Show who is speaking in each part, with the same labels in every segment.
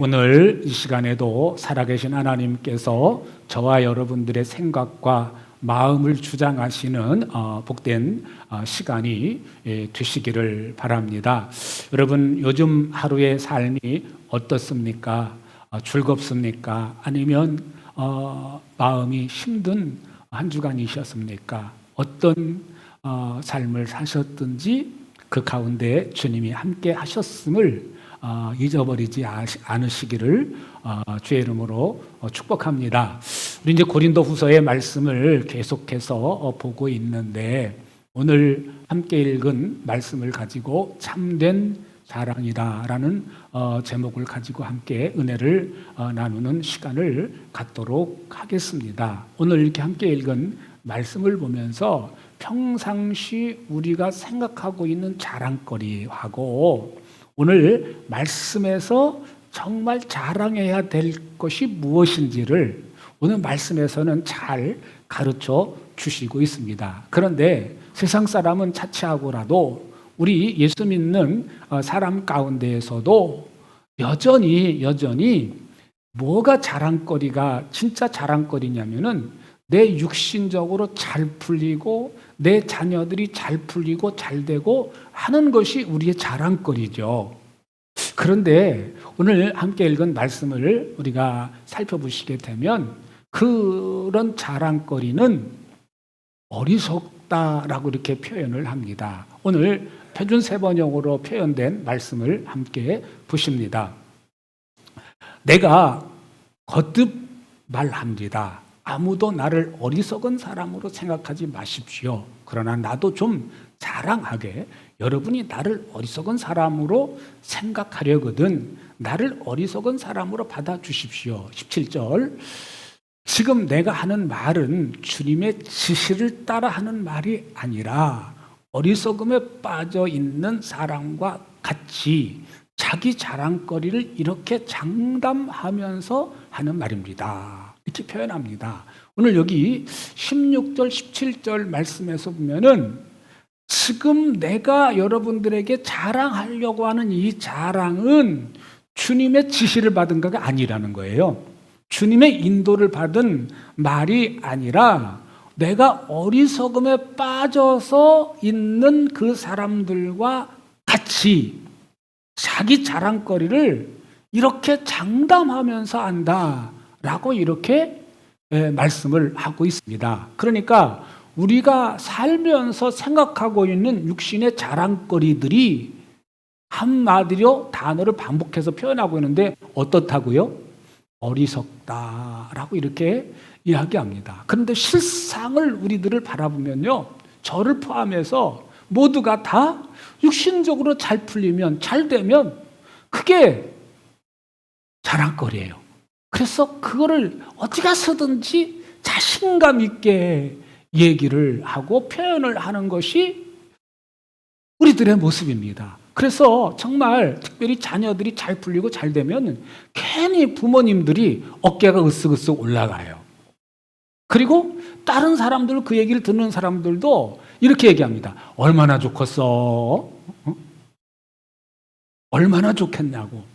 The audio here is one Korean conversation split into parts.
Speaker 1: 오늘 이 시간에도 살아계신 하나님께서 저와 여러분들의 생각과 마음을 주장하시는 복된 시간이 되시기를 바랍니다. 여러분, 요즘 하루의 삶이 어떻습니까? 즐겁습니까? 아니면 마음이 힘든 한 주간이셨습니까? 어떤 삶을 사셨든지 그 가운데 주님이 함께 하셨음을 잊어버리지 않으시기를 주의 이름으로 축복합니다. 우리 이제 고린도후서의 말씀을 계속해서 보고 있는데 오늘 함께 읽은 말씀을 가지고 참된 자랑이다라는 제목을 가지고 함께 은혜를 나누는 시간을 갖도록 하겠습니다. 오늘 이렇게 함께 읽은 말씀을 보면서 평상시 우리가 생각하고 있는 자랑거리하고 오늘 말씀에서 정말 자랑해야 될 것이 무엇인지를 오늘 말씀에서는 잘 가르쳐 주시고 있습니다. 그런데 세상 사람은 차치하고라도 우리 예수 믿는 사람 가운데에서도 여전히 뭐가 자랑거리가 진짜 자랑거리냐면은 내 육신적으로 잘 풀리고 내 자녀들이 잘 풀리고 잘 되고 하는 것이 우리의 자랑거리죠. 그런데 오늘 함께 읽은 말씀을 우리가 살펴보시게 되면 그런 자랑거리는 어리석다라고 이렇게 표현을 합니다. 오늘 표준 세번역으로 표현된 말씀을 함께 보십니다. 내가 거듭 말합니다. 아무도 나를 어리석은 사람으로 생각하지 마십시오. 그러나 나도 좀 자랑하게 여러분이 나를 어리석은 사람으로 생각하려거든 나를 어리석은 사람으로 받아주십시오. 17절 지금 내가 하는 말은 주님의 지시를 따라 하는 말이 아니라 어리석음에 빠져 있는 사람과 같이 자기 자랑거리를 이렇게 장담하면서 하는 말입니다. 이렇게 표현합니다. 오늘 여기 16절, 17절 말씀에서 보면은 지금 내가 여러분들에게 자랑하려고 하는 이 자랑은 주님의 지시를 받은 것이 아니라는 거예요. 주님의 인도를 받은 말이 아니라 내가 어리석음에 빠져서 있는 그 사람들과 같이 자기 자랑거리를 이렇게 장담하면서 한다. 라고 이렇게 말씀을 하고 있습니다. 그러니까 우리가 살면서 생각하고 있는 육신의 자랑거리들이 한마디로 단어를 반복해서 표현하고 있는데 어떻다고요? 어리석다라고 이렇게 이야기합니다. 그런데 실상을 우리들을 바라보면요, 저를 포함해서 모두가 다 육신적으로 잘 풀리면 잘 되면 그게 자랑거리예요. 그래서 그거를 어디 가서든지 자신감 있게 얘기를 하고 표현을 하는 것이 우리들의 모습입니다. 그래서 정말 특별히 자녀들이 잘 풀리고 잘 되면 괜히 부모님들이 어깨가 으쓱으쓱 올라가요. 그리고 다른 사람들 그 얘기를 듣는 사람들도 이렇게 얘기합니다. 얼마나 좋겠어? 얼마나 좋겠냐고.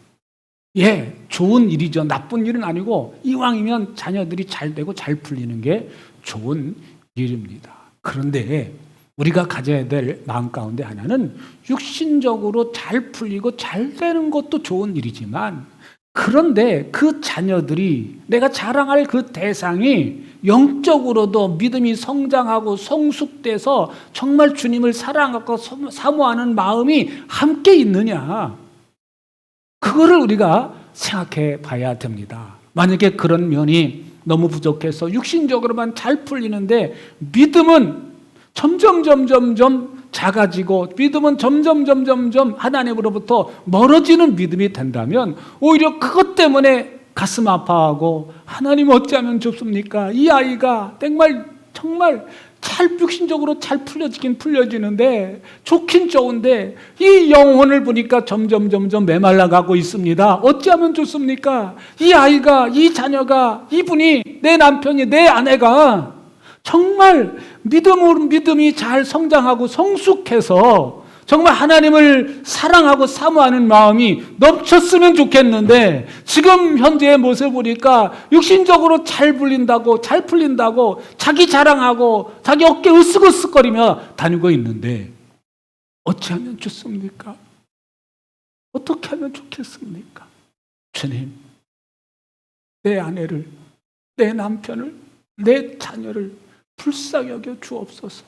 Speaker 1: 예, 좋은 일이죠. 나쁜 일은 아니고 이왕이면 자녀들이 잘 되고 잘 풀리는 게 좋은 일입니다. 그런데 우리가 가져야 될 마음 가운데 하나는 육신적으로 잘 풀리고 잘 되는 것도 좋은 일이지만 그런데 그 자녀들이 내가 자랑할 그 대상이 영적으로도 믿음이 성장하고 성숙돼서 정말 주님을 사랑하고 사모하는 마음이 함께 있느냐, 그거를 우리가 생각해 봐야 됩니다. 만약에 그런 면이 너무 부족해서 육신적으로만 잘 풀리는데 믿음은 점점 작아지고 믿음은 점점 하나님으로부터 멀어지는 믿음이 된다면 오히려 그것 때문에 가슴 아파하고 하나님 어찌하면 좋습니까? 이 아이가 정말 잘 육신적으로 잘 풀려지는데 좋긴 좋은데 이 영혼을 보니까 점점 메말라가고 있습니다. 어찌하면 좋습니까? 이 아이가, 이 자녀가, 이분이, 내 남편이, 내 아내가 정말 믿음이 잘 성장하고 성숙해서 정말 하나님을 사랑하고 사모하는 마음이 넘쳤으면 좋겠는데 지금 현재의 모습을 보니까 육신적으로 잘 풀린다고 자기 자랑하고 자기 어깨 으쓱으쓱거리며 다니고 있는데 어찌하면 좋습니까? 어떻게 하면 좋겠습니까? 주님, 내 아내를, 내 남편을, 내 자녀를 불쌍히 여겨 주옵소서.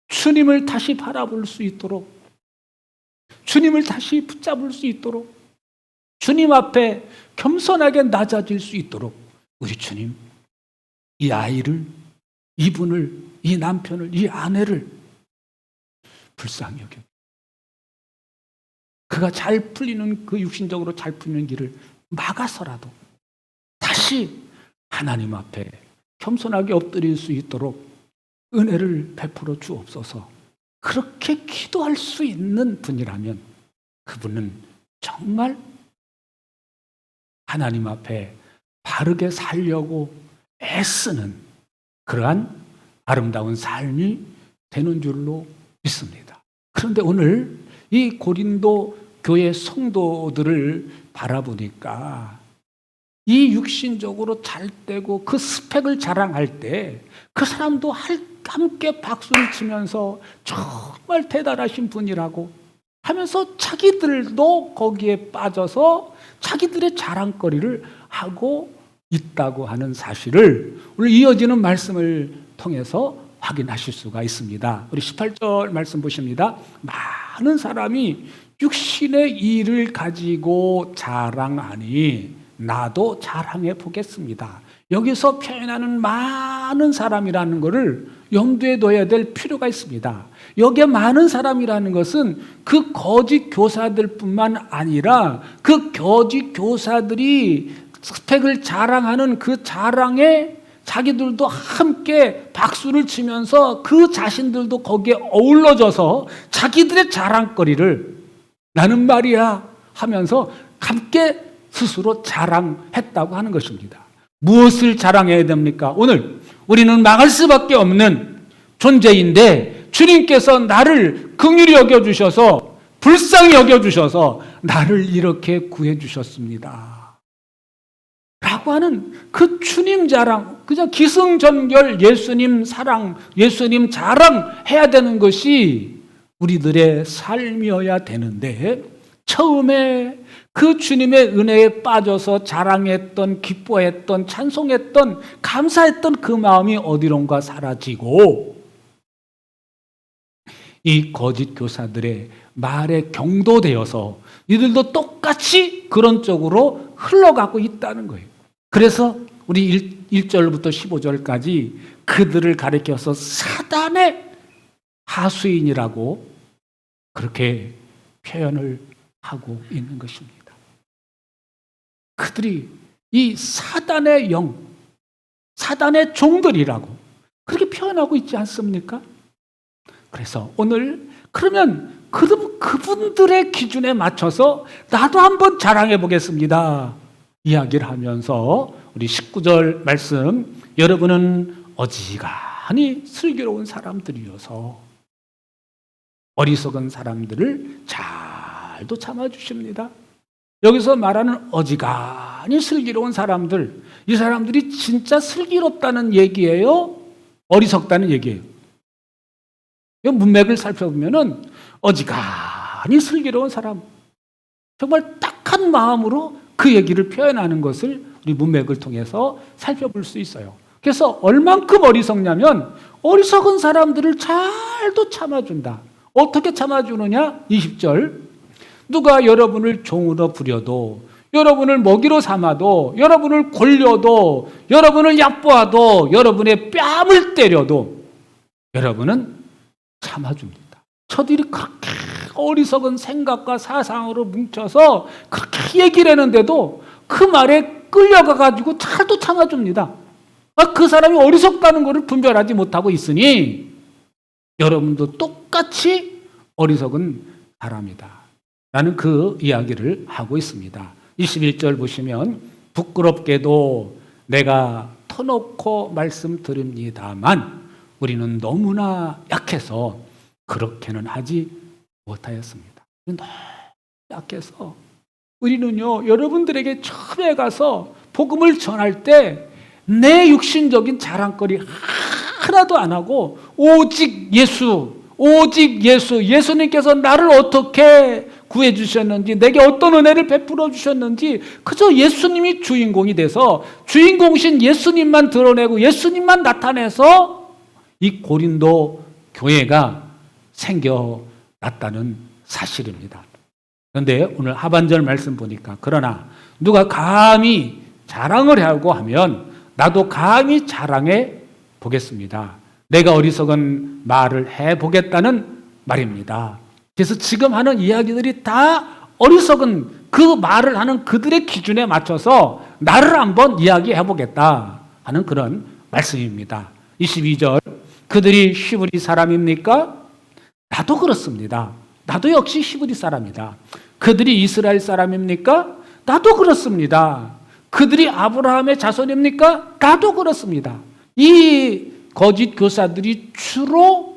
Speaker 1: 주님을 다시 바라볼 수 있도록, 주님을 다시 붙잡을 수 있도록, 주님 앞에 겸손하게 낮아질 수 있도록 우리 주님, 이 아이를, 이분을, 이 남편을, 이 아내를 불쌍히 여겨. 그가 잘 풀리는, 그 육신적으로 잘 풀리는 길을 막아서라도 다시 하나님 앞에 겸손하게 엎드릴 수 있도록 은혜를 베풀어 주옵소서. 그렇게 기도할 수 있는 분이라면 그분은 정말 하나님 앞에 바르게 살려고 애쓰는 그러한 아름다운 삶이 되는 줄로 믿습니다. 그런데 오늘 이 고린도 교회 성도들을 바라보니까 이 육신적으로 잘 되고 그 스펙을 자랑할 때 그 사람도 함께 박수를 치면서 정말 대단하신 분이라고 하면서 자기들도 거기에 빠져서 자기들의 자랑거리를 하고 있다고 하는 사실을 오늘 이어지는 말씀을 통해서 확인하실 수가 있습니다. 우리 18절 말씀 보십니다. 많은 사람이 육신의 일을 가지고 자랑하니 나도 자랑해 보겠습니다. 여기서 표현하는 많은 사람이라는 것을 염두에 둬야 될 필요가 있습니다. 여기에 많은 사람이라는 것은 그 거짓 교사들뿐만 아니라 그 거짓 교사들이 스펙을 자랑하는 그 자랑에 자기들도 함께 박수를 치면서 그 자신들도 거기에 어울러져서 자기들의 자랑거리를 나는 말이야 하면서 함께 스스로 자랑했다고 하는 것입니다. 무엇을 자랑해야 됩니까? 오늘 우리는 망할 수밖에 없는 존재인데 주님께서 나를 긍휼히 여겨주셔서 불쌍히 여겨주셔서 나를 이렇게 구해주셨습니다. 라고 하는 그 주님 자랑, 그냥 기승전결 예수님 사랑, 예수님 자랑해야 되는 것이 우리들의 삶이어야 되는데 처음에 그 주님의 은혜에 빠져서 자랑했던, 기뻐했던, 찬송했던, 감사했던 그 마음이 어디론가 사라지고 이 거짓 교사들의 말에 경도되어서 이들도 똑같이 그런 쪽으로 흘러가고 있다는 거예요. 그래서 우리 1절부터 15절까지 그들을 가리켜서 사단의 하수인이라고 그렇게 표현을 하고 있는 것입니다. 그들이 이 사단의 영, 사단의 종들이라고 그렇게 표현하고 있지 않습니까? 그래서 오늘 그러면 그분들의 기준에 맞춰서 나도 한번 자랑해 보겠습니다. 이야기를 하면서 우리 19절 말씀, 여러분은 어지간히 슬기로운 사람들이어서 어리석은 사람들을 잘도 참아주십니다. 여기서 말하는 어지간히 슬기로운 사람들, 이 사람들이 진짜 슬기롭다는 얘기예요? 어리석다는 얘기예요? 이 문맥을 살펴보면은 어지간히 슬기로운 사람, 정말 딱한 마음으로 그 얘기를 표현하는 것을 우리 문맥을 통해서 살펴볼 수 있어요. 그래서 얼만큼 어리석냐면 어리석은 사람들을 잘도 참아준다. 어떻게 참아주느냐? 20절. 누가 여러분을 종으로 부려도, 여러분을 먹이로 삼아도, 여러분을 골려도, 여러분을 얕보아도, 여러분의 뺨을 때려도 여러분은 참아줍니다. 저들이 그렇게 어리석은 생각과 사상으로 뭉쳐서 그렇게 얘기를 했는데도 그 말에 끌려가가지고 잘도 참아줍니다. 그 사람이 어리석다는 것을 분별하지 못하고 있으니 여러분도 똑같이 어리석은 사람이다 라는 그 이야기를 하고 있습니다. 21절 보시면 부끄럽게도 내가 터놓고 말씀드립니다만 우리는 너무나 약해서 그렇게는 하지 못하였습니다. 너무 약해서 우리는요, 여러분들에게 처음에 가서 복음을 전할 때 내 육신적인 자랑거리 하나도 안 하고 오직 예수, 예수님께서 나를 어떻게 구해 주셨는지, 내게 어떤 은혜를 베풀어 주셨는지 그저 예수님이 주인공이 돼서 주인공이신 예수님만 드러내고 예수님만 나타내서 이 고린도 교회가 생겨났다는 사실입니다. 그런데 오늘 하반절 말씀 보니까 그러나 누가 감히 자랑을 하고 하면 나도 감히 자랑해 보겠습니다. 내가 어리석은 말을 해보겠다는 말입니다. 그래서 지금 하는 이야기들이 다 어리석은 그 말을 하는 그들의 기준에 맞춰서 나를 한번 이야기해보겠다 하는 그런 말씀입니다. 22절, 그들이 히브리 사람입니까? 나도 그렇습니다. 나도 역시 히브리 사람이다. 그들이 이스라엘 사람입니까? 나도 그렇습니다. 그들이 아브라함의 자손입니까? 나도 그렇습니다. 이 거짓 교사들이 주로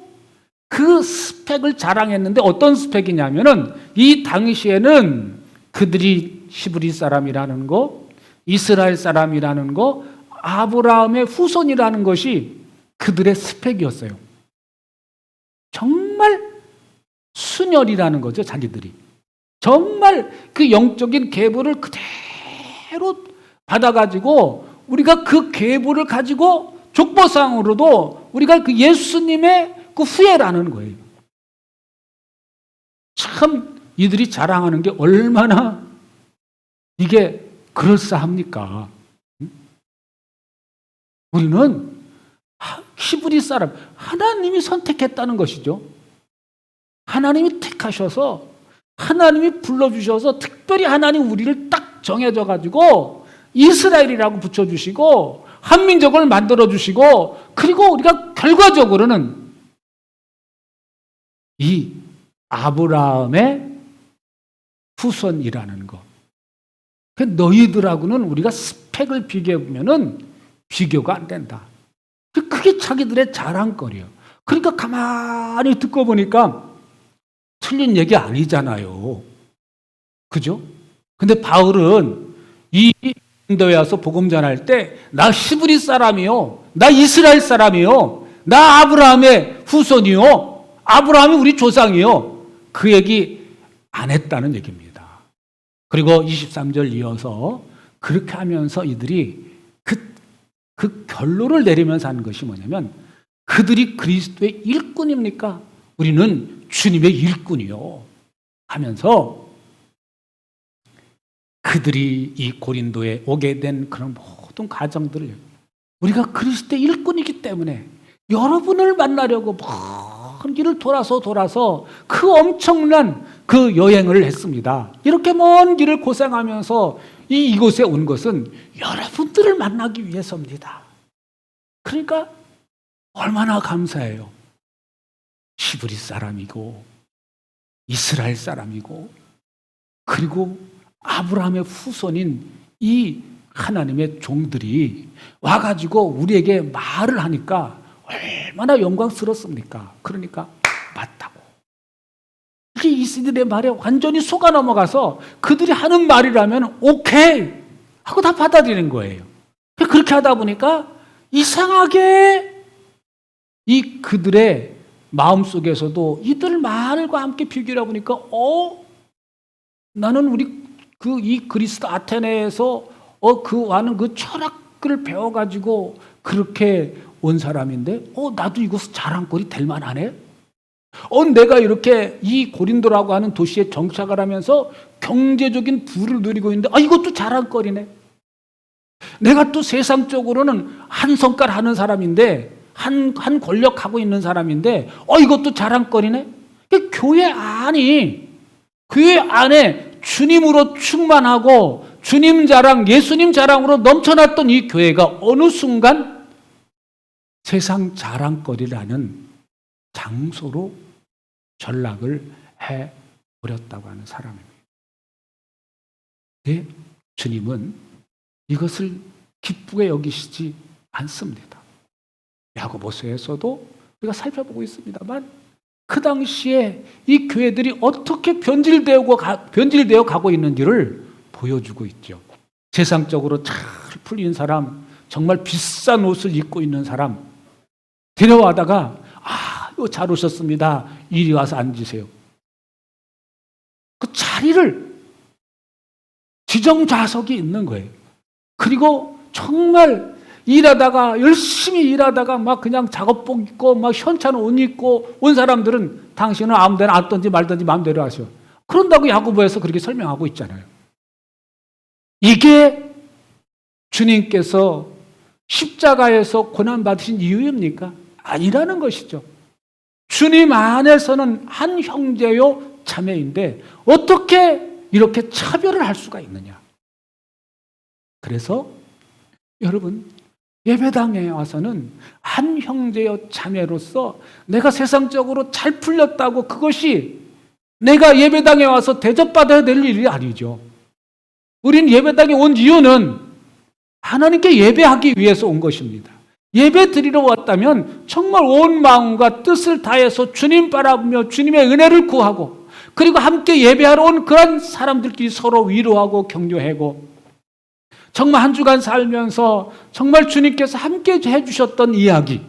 Speaker 1: 그 스펙을 자랑했는데 어떤 스펙이냐면은 이 당시에는 그들이 히브리 사람이라는 거, 이스라엘 사람이라는 거, 아브라함의 후손이라는 것이 그들의 스펙이었어요. 정말 순혈이라는 거죠, 자기들이. 정말 그 영적인 계보를 그대로 받아가지고 우리가 그 계보를 가지고 족보상으로도 우리가 그 예수님의 그 후예라는 거예요. 참 이들이 자랑하는 게 얼마나 이게 그럴싸합니까? 우리는 히브리 사람, 하나님이 선택했다는 것이죠. 하나님이 택하셔서 하나님이 불러주셔서 특별히 하나님 우리를 딱 정해져 가지고 이스라엘이라고 붙여주시고 한민족을 만들어주시고 그리고 우리가 결과적으로는 이 아브라함의 후손이라는 것. 너희들하고는 우리가 스펙을 비교해보면은 비교가 안 된다. 그게 자기들의 자랑거리예요. 그러니까 가만히 듣고 보니까 틀린 얘기 아니잖아요. 그죠? 근데 바울은 이 인도에 와서 복음 전할 때 나 히브리 사람이요, 나 이스라엘 사람이요, 나 아브라함의 후손이요, 아브라함이 우리 조상이요, 그 얘기 안 했다는 얘기입니다. 그리고 23절 이어서 그렇게 하면서 이들이 그 결론을 내리면서 하는 것이 뭐냐면 그들이 그리스도의 일꾼입니까? 우리는 주님의 일꾼이요 하면서 그들이 이 고린도에 오게 된 그런 모든 과정들을 우리가 그리스도의 일꾼이기 때문에 여러분을 만나려고 먼 길을 돌아서 그 엄청난 그 여행을 했습니다. 이렇게 먼 길을 고생하면서 이곳에 온 것은 여러분들을 만나기 위해서입니다. 그러니까 얼마나 감사해요. 히브리 사람이고 이스라엘 사람이고 그리고 아브라함의 후손인 이 하나님의 종들이 와가지고 우리에게 말을 하니까 얼마나 영광스럽습니까? 그러니까 맞다고. 이게 이들의 말에 완전히 속아 넘어가서 그들이 하는 말이라면 오케이 하고 다 받아들이는 거예요. 그렇게 하다 보니까 이상하게 이 그들의 마음속에서도 이들 말과 함께 비교를 해보니까 나는 우리 이 그리스 아테네에서 그 와는 그 철학을 배워가지고 그렇게 온 사람인데 나도 이곳 자랑거리 될 만하네. 내가 이렇게 이 고린도라고 하는 도시에 정착을 하면서 경제적인 부를 누리고 있는데 이것도 자랑거리네. 내가 또 세상적으로는 한 성깔 하는 사람인데 한 권력하고 있는 사람인데 이것도 자랑거리네. 교회 안에 주님으로 충만하고 주님 자랑, 예수님 자랑으로 넘쳐났던 이 교회가 어느 순간 세상 자랑거리라는 장소로 전락을 해버렸다고 하는 사람입니다. 네, 주님은 이것을 기쁘게 여기시지 않습니다. 야고보서에서도 우리가 살펴보고 있습니다만 그 당시에 이 교회들이 어떻게 변질되어 가고 있는지를 보여주고 있죠. 세상적으로 잘 풀린 사람, 정말 비싼 옷을 입고 있는 사람 데려와다가 이거 잘 오셨습니다. 이리 와서 앉으세요. 그 자리를 지정좌석이 있는 거예요. 그리고 정말 열심히 일하다가 막 그냥 작업복 입고 막 현찬 옷 입고 온 사람들은 당신은 아무 데나 앉든지 말든지 마음대로 하셔. 그런다고 야고보에서 그렇게 설명하고 있잖아요. 이게 주님께서 십자가에서 고난받으신 이유입니까? 아니라는 것이죠. 주님 안에서는 한 형제요 자매인데 어떻게 이렇게 차별을 할 수가 있느냐. 그래서 여러분, 예배당에 와서는 한 형제여 자매로서 내가 세상적으로 잘 풀렸다고 그것이 내가 예배당에 와서 대접받아야 될 일이 아니죠. 우린 예배당에 온 이유는 하나님께 예배하기 위해서 온 것입니다. 예배 드리러 왔다면 정말 온 마음과 뜻을 다해서 주님 바라보며 주님의 은혜를 구하고 그리고 함께 예배하러 온 그런 사람들끼리 서로 위로하고 격려하고 정말 한 주간 살면서 정말 주님께서 함께 해주셨던 이야기,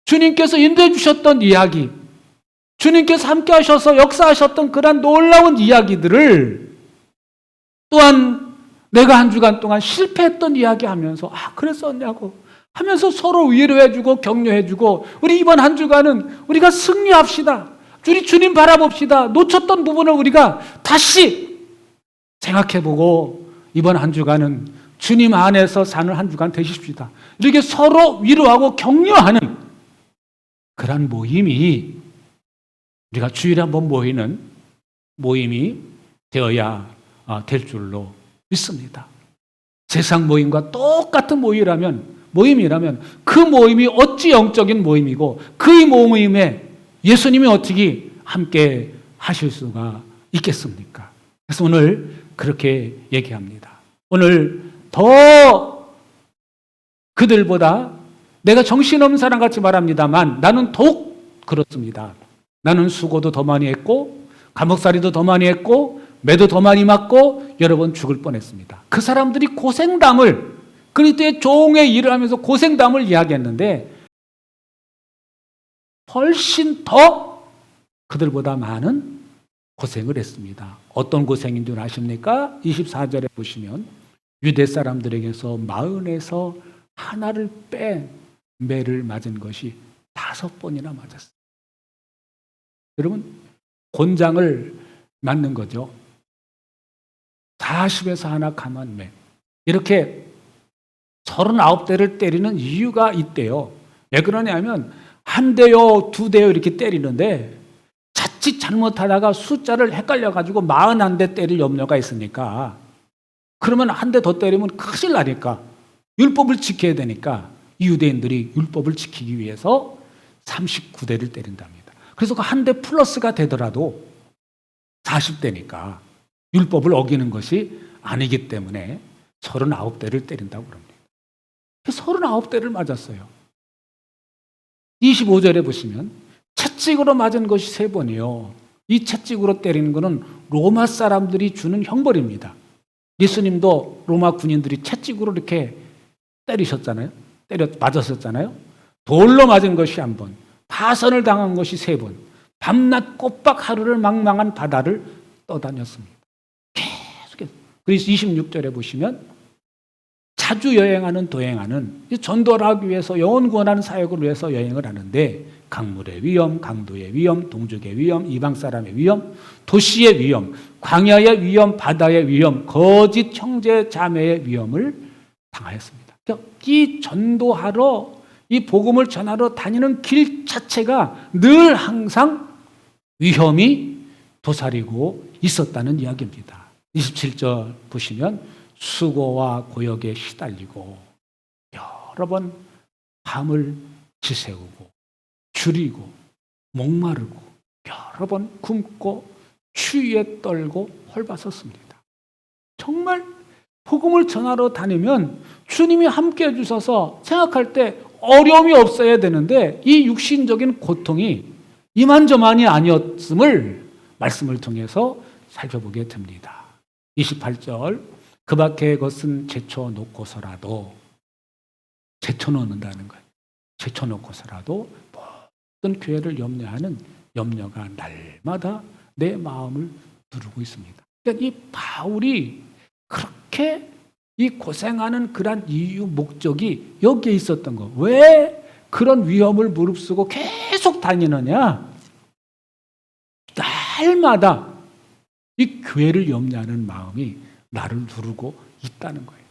Speaker 1: 주님께서 인도해 주셨던 이야기, 주님께서 함께 하셔서 역사하셨던 그런 놀라운 이야기들을 또한 내가 한 주간 동안 실패했던 이야기 하면서 그랬었냐고 하면서 서로 위로해주고 격려해주고 우리 이번 한 주간은 우리가 승리합시다. 우리 주님 바라봅시다. 놓쳤던 부분을 우리가 다시 생각해보고 이번 한 주간은 주님 안에서 사는 한 주간 되십시다. 이렇게 서로 위로하고 격려하는 그런 모임이 우리가 주일에 한번 모이는 모임이 되어야 될 줄로 믿습니다. 세상 모임과 똑같은 모임이라면 그 모임이 어찌 영적인 모임이고 그 모임에 예수님이 어떻게 함께 하실 수가 있겠습니까? 그래서 오늘 그렇게 얘기합니다. 오늘 더 그들보다 내가 정신없는 사람같이 말합니다만 나는 더욱 그렇습니다. 나는 수고도 더 많이 했고 감옥살이도 더 많이 했고 매도 더 많이 맞고 여러 번 죽을 뻔했습니다. 그 사람들이 고생담을 그리스도의 종의 일을 하면서 고생담을 이야기했는데 훨씬 더 그들보다 많은 고생을 했습니다. 어떤 고생인 줄 아십니까? 24절에 보시면 유대 사람들에게서 40에서 하나를 뺀 매를 맞은 것이 5번이나 맞았어요. 여러분, 곤장을 맞는 거죠. 40에서 하나 감한 매. 이렇게 39대를 때리는 이유가 있대요. 왜 그러냐면 한 대요, 두 대요 이렇게 때리는데 자칫 잘못하다가 숫자를 헷갈려가지고 41대 때릴 염려가 있으니까 그러면 한 대 더 때리면 큰일 나니까 율법을 지켜야 되니까 이 유대인들이 율법을 지키기 위해서 39대를 때린답니다. 그래서 그 한 대 플러스가 되더라도 40대니까 율법을 어기는 것이 아니기 때문에 39대를 때린다고 그럽니다. 39대를 맞았어요. 25절에 보시면 채찍으로 맞은 것이 3번이요. 이 채찍으로 때리는 것은 로마 사람들이 주는 형벌입니다. 예수님도 로마 군인들이 채찍으로 이렇게 때리셨잖아요. 맞았었잖아요. 돌로 맞은 것이 1번, 파선을 당한 것이 3번, 밤낮 꼬박 하루를 망망한 바다를 떠다녔습니다. 계속해서. 그래서 26절에 보시면 자주 여행하는 도행하는 전도를 하기 위해서 영혼 구원하는 사역을 위해서 여행을 하는데 강물의 위험, 강도의 위험, 동족의 위험, 이방 사람의 위험, 도시의 위험, 광야의 위험, 바다의 위험, 거짓 형제 자매의 위험을 당하였습니다. 이 전도하러 이 복음을 전하러 다니는 길 자체가 늘 항상 위험이 도사리고 있었다는 이야기입니다. 27절 보시면 수고와 고역에 시달리고 여러 번 밤을 지새우고 줄이고 목마르고 여러 번 굶고 추위에 떨고 헐벗었습니다. 정말 복음을 전하러 다니면 주님이 함께 해주셔서 생각할 때 어려움이 없어야 되는데 이 육신적인 고통이 이만저만이 아니었음을 말씀을 통해서 살펴보게 됩니다. 28절, 그 밖의 것은 제쳐놓고서라도, 제쳐놓는다는 거예요. 제쳐놓고서라도 모든 교회를 염려하는 염려가 날마다 내 마음을 누르고 있습니다. 그러니까 이 바울이 그렇게 이 고생하는 그런 이유, 목적이 여기에 있었던 거. 왜 그런 위험을 무릅쓰고 계속 다니느냐? 날마다 이 교회를 염려하는 마음이 나를 누르고 있다는 거예요.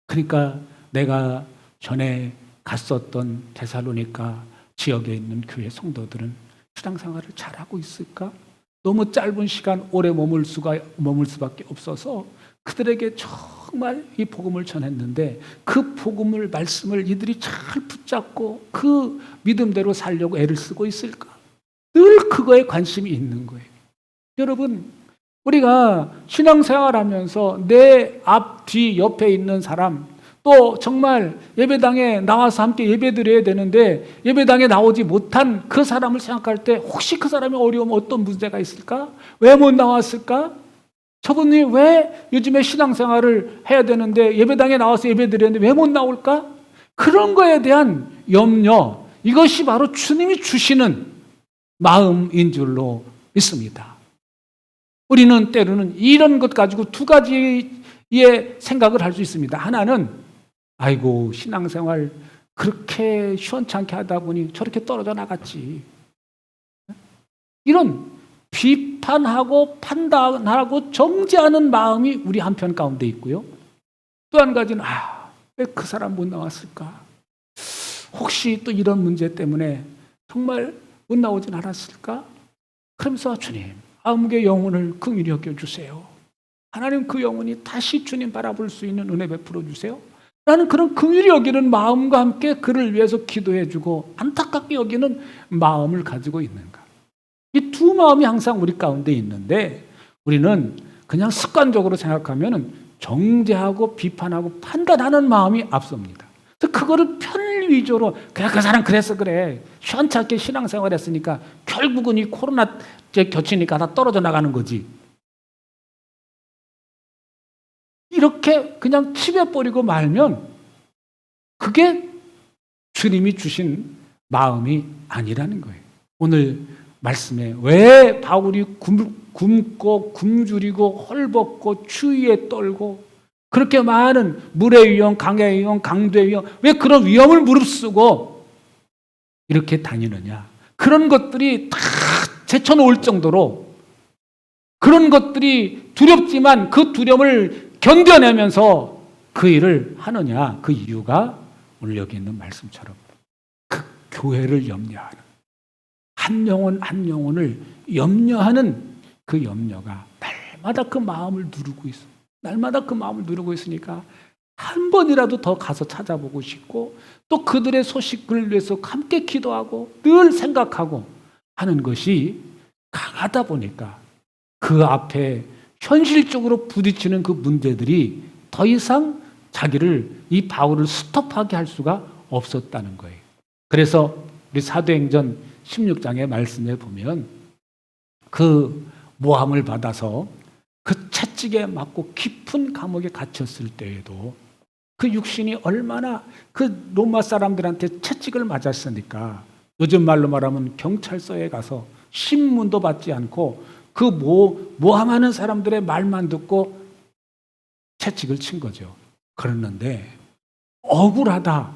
Speaker 1: 그러니까 내가 전에 갔었던 데살로니가 지역에 있는 교회 성도들은 신앙생활을 잘하고 있을까? 너무 짧은 시간 오래 머물 수밖에 없어서 그들에게 정말 이 복음을 전했는데 그 복음을, 말씀을 이들이 잘 붙잡고 그 믿음대로 살려고 애를 쓰고 있을까? 늘 그거에 관심이 있는 거예요. 여러분, 우리가 신앙생활하면서 내 앞, 뒤, 옆에 있는 사람, 또 정말 예배당에 나와서 함께 예배드려야 되는데 예배당에 나오지 못한 그 사람을 생각할 때 혹시 그 사람이 어려우면 어떤 문제가 있을까? 왜 못 나왔을까? 저분이 왜 요즘에 신앙생활을 해야 되는데 예배당에 나와서 예배드렸는데 왜 못 나올까? 그런 거에 대한 염려, 이것이 바로 주님이 주시는 마음인 줄로 믿습니다. 우리는 때로는 이런 것 가지고 두 가지의 생각을 할 수 있습니다. 하나는 아이고 신앙생활 그렇게 시원찮게 하다 보니 저렇게 떨어져 나갔지. 이런 비판하고 판단하고 정죄하는 마음이 우리 한편 가운데 있고요. 또 한 가지는 왜 그 사람 못 나왔을까? 혹시 또 이런 문제 때문에 정말 못 나오진 않았을까? 그러면서 주님, 아무개 영혼을 긍휼히 여겨주세요. 하나님 그 영혼이 다시 주님 바라볼 수 있는 은혜 베풀어 주세요. 라는 그런 긍휼히 여기는 마음과 함께 그를 위해서 기도해주고 안타깝게 여기는 마음을 가지고 있는가. 이 두 마음이 항상 우리 가운데 있는데 우리는 그냥 습관적으로 생각하면 정죄하고 비판하고 판단하는 마음이 앞섭니다. 그래서 그거를 편리 위주로 그냥 그 사람 그래서 그래. 시원찮게 신앙생활 했으니까 결국은 이 코로나 겹치니까 다 떨어져 나가는 거지. 이렇게 그냥 치배버리고 말면 그게 주님이 주신 마음이 아니라는 거예요. 오늘 말씀에 왜 바울이 굶고 굶주리고 헐벗고 추위에 떨고 그렇게 많은 물의 위험, 강의 위험, 강도의 위험, 왜 그런 위험을 무릅쓰고 이렇게 다니느냐. 그런 것들이 다 제쳐놓을 정도로 그런 것들이 두렵지만 그 두려움을 견뎌내면서 그 일을 하느냐. 그 이유가 오늘 여기 있는 말씀처럼 그 교회를 염려하는 한 영혼 한 영혼을 염려하는 그 염려가 날마다 그 마음을 누르고 있어. 날마다 그 마음을 누르고 있으니까 한 번이라도 더 가서 찾아보고 싶고 또 그들의 소식을 위해서 함께 기도하고 늘 생각하고 하는 것이 강하다 보니까 그 앞에 현실적으로 부딪히는 그 문제들이 더 이상 자기를 이 바울을 스톱하게 할 수가 없었다는 거예요. 그래서 우리 사도행전 16장의 말씀에 보면 그 모함을 받아서 그 채찍에 맞고 깊은 감옥에 갇혔을 때에도 그 육신이 얼마나 그 로마 사람들한테 채찍을 맞았으니까 요즘 말로 말하면 경찰서에 가서 신문도 받지 않고 그 모함하는 사람들의 말만 듣고 채찍을 친 거죠. 그랬는데 억울하다.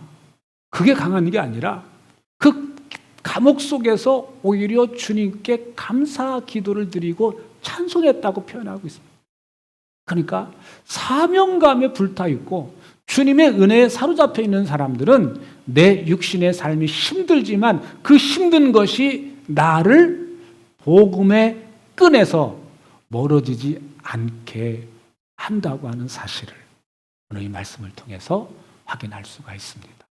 Speaker 1: 그게 강한 게 아니라 그 감옥 속에서 오히려 주님께 감사 기도를 드리고 찬송했다고 표현하고 있습니다. 그러니까 사명감에 불타 있고 주님의 은혜에 사로잡혀 있는 사람들은 내 육신의 삶이 힘들지만 그 힘든 것이 나를 복음의 끈에서 멀어지지 않게 한다고 하는 사실을 오늘 이 말씀을 통해서 확인할 수가 있습니다.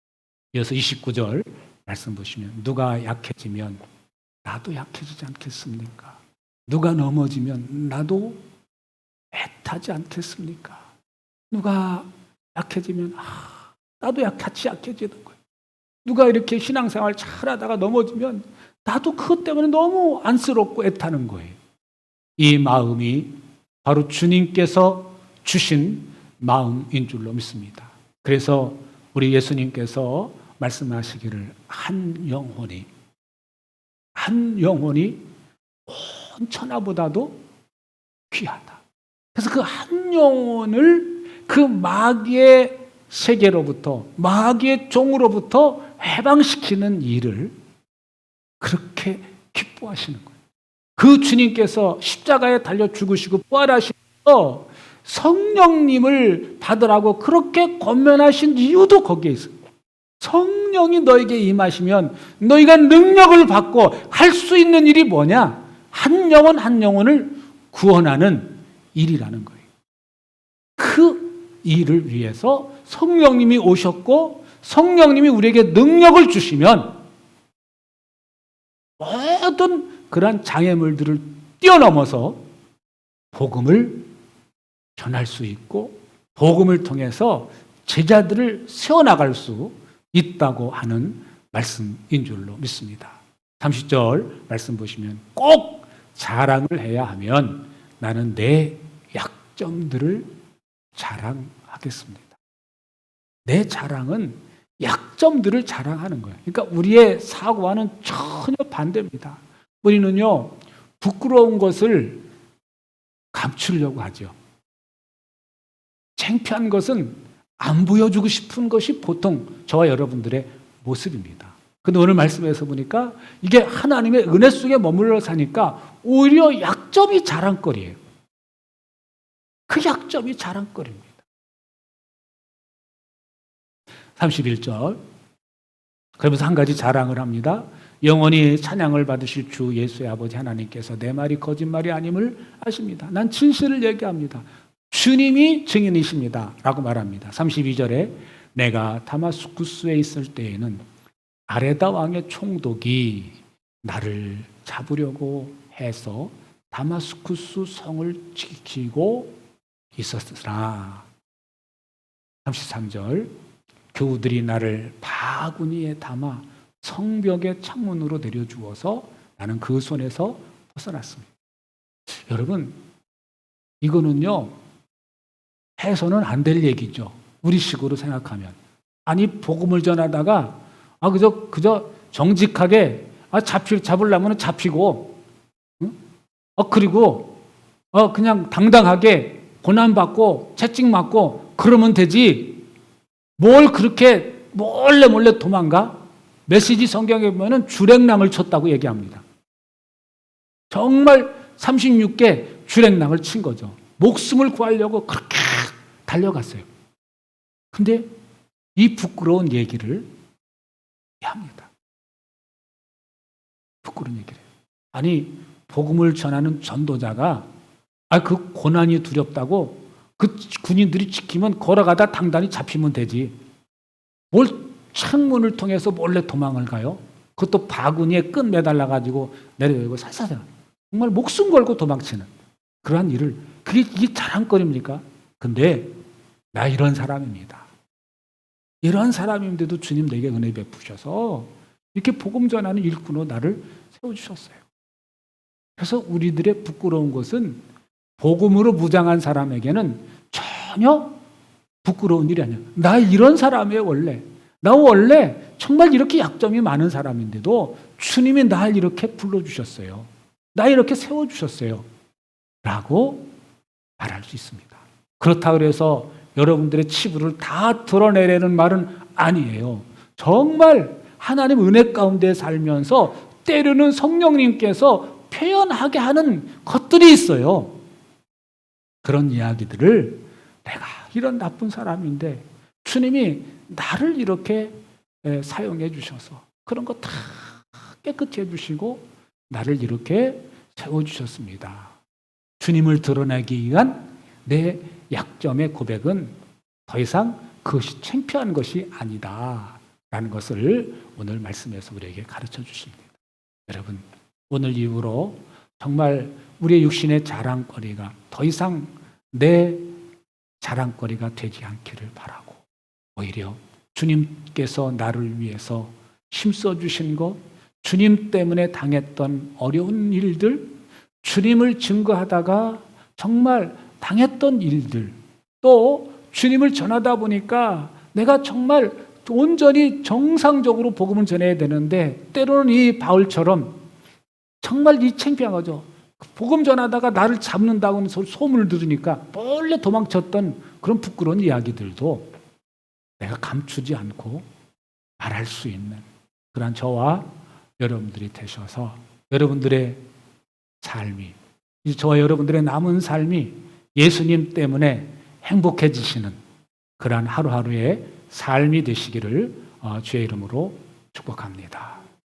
Speaker 1: 이어서 29절 말씀 보시면 누가 약해지면 나도 약해지지 않겠습니까? 누가 넘어지면 나도 애타지 않겠습니까? 누가 약해지면 나도 같이 약해지는 거예요. 누가 이렇게 신앙생활 잘하다가 넘어지면 나도 그것 때문에 너무 안쓰럽고 애타는 거예요. 이 마음이 바로 주님께서 주신 마음인 줄로 믿습니다. 그래서 우리 예수님께서 말씀하시기를 한 영혼이 온 천하보다도 귀하다. 그래서 그 한 영혼을 그 마귀의 세계로부터, 마귀의 종으로부터 해방시키는 일을 그렇게 기뻐하시는 거예요. 그 주님께서 십자가에 달려 죽으시고 부활하셔서 성령님을 받으라고 그렇게 권면하신 이유도 거기에 있어요. 성령이 너에게 임하시면 너희가 능력을 받고 할 수 있는 일이 뭐냐? 한 영혼 한 영혼을 구원하는 일이라는 거예요. 그 일을 위해서 성령님이 오셨고 성령님이 우리에게 능력을 주시면 모든 그러한 장애물들을 뛰어넘어서 복음을 전할 수 있고 복음을 통해서 제자들을 세워나갈 수 있다고 하는 말씀인 줄로 믿습니다. 30절 말씀 보시면 꼭 자랑을 해야 하면 나는 내 약점들을 자랑하겠습니다. 내 자랑은 약점들을 자랑하는 거예요. 그러니까 우리의 사고와는 전혀 반대입니다. 우리는요, 부끄러운 것을 감추려고 하죠. 창피한 것은 안 보여주고 싶은 것이 보통 저와 여러분들의 모습입니다. 근데 오늘 말씀에서 보니까 이게 하나님의 은혜 속에 머물러 사니까 오히려 약점이 자랑거리예요. 그 약점이 자랑거리입니다. 31절. 그러면서 한 가지 자랑을 합니다. 영원히 찬양을 받으실 주 예수의 아버지 하나님께서 내 말이 거짓말이 아님을 아십니다. 난 진실을 얘기합니다. 주님이 증인이십니다. 라고 말합니다. 32절에 내가 다마스쿠스에 있을 때에는 아레다 왕의 총독이 나를 잡으려고 해서 다마스쿠스 성을 지키고 있었으나 33절 교우들이 나를 바구니에 담아 성벽의 창문으로 내려주어서 나는 그 손에서 벗어났습니다. 여러분, 이거는요, 해서는 안 될 얘기죠. 우리식으로 생각하면. 아니, 복음을 전하다가, 그저 정직하게, 잡으려면 잡히고, 응? 그리고, 그냥 당당하게 고난받고, 채찍맞고, 그러면 되지. 뭘 그렇게 몰래 도망가? 메시지 성경에 보면 주랭랑을 쳤다고 얘기합니다. 정말 36개 주랭랑을 친 거죠. 목숨을 구하려고 그렇게 달려갔어요. 근데 이 부끄러운 얘기를 합니다. 부끄러운 얘기를 해요. 아니, 복음을 전하는 전도자가 그 고난이 두렵다고 그 군인들이 지키면 걸어가다 당당히 잡히면 되지. 뭘 창문을 통해서 몰래 도망을 가요? 그것도 바구니에 끈 매달라가지고 내려오고 살살살. 정말 목숨 걸고 도망치는 그러한 일을, 이게 자랑거리입니까? 근데 나 이런 사람입니다. 이런 사람인데도 주님 내게 은혜 베푸셔서 이렇게 복음 전하는 일꾼으로 나를 세워주셨어요. 그래서 우리들의 부끄러운 것은 복음으로 무장한 사람에게는 전혀 부끄러운 일이 아니야. 나 이런 사람이에요, 원래. 나 원래 정말 이렇게 약점이 많은 사람인데도 주님이 날 이렇게 불러주셨어요. 나 이렇게 세워주셨어요. 라고 말할 수 있습니다. 그렇다고 해서 여러분들의 치부를 다 드러내려는 말은 아니에요. 정말 하나님 은혜 가운데 살면서 때로는 성령님께서 표현하게 하는 것들이 있어요. 그런 이야기들을 내가 이런 나쁜 사람인데 주님이 나를 이렇게 사용해 주셔서 그런 거 다 깨끗이 해주시고 나를 이렇게 세워주셨습니다. 주님을 드러내기 위한 내 약점의 고백은 더 이상 그것이 창피한 것이 아니다 라는 것을 오늘 말씀에서 우리에게 가르쳐 주십니다. 여러분, 오늘 이후로 정말 우리의 육신의 자랑거리가 더 이상 내 자랑거리가 되지 않기를 바라고, 오히려 주님께서 나를 위해서 힘써 주신 것, 주님 때문에 당했던 어려운 일들, 주님을 증거하다가 정말 당했던 일들, 또 주님을 전하다 보니까 내가 정말 온전히 정상적으로 복음을 전해야 되는데 때로는 이 바울처럼 정말 이 창피한 거죠. 복음 전하다가 나를 잡는다고 소문을 들으니까 몰래 도망쳤던 그런 부끄러운 이야기들도 내가 감추지 않고 말할 수 있는 그런 저와 여러분들이 되셔서 여러분들의 삶이, 저와 여러분들의 남은 삶이 예수님 때문에 행복해지시는 그러한 하루하루의 삶이 되시기를 주의 이름으로 축복합니다.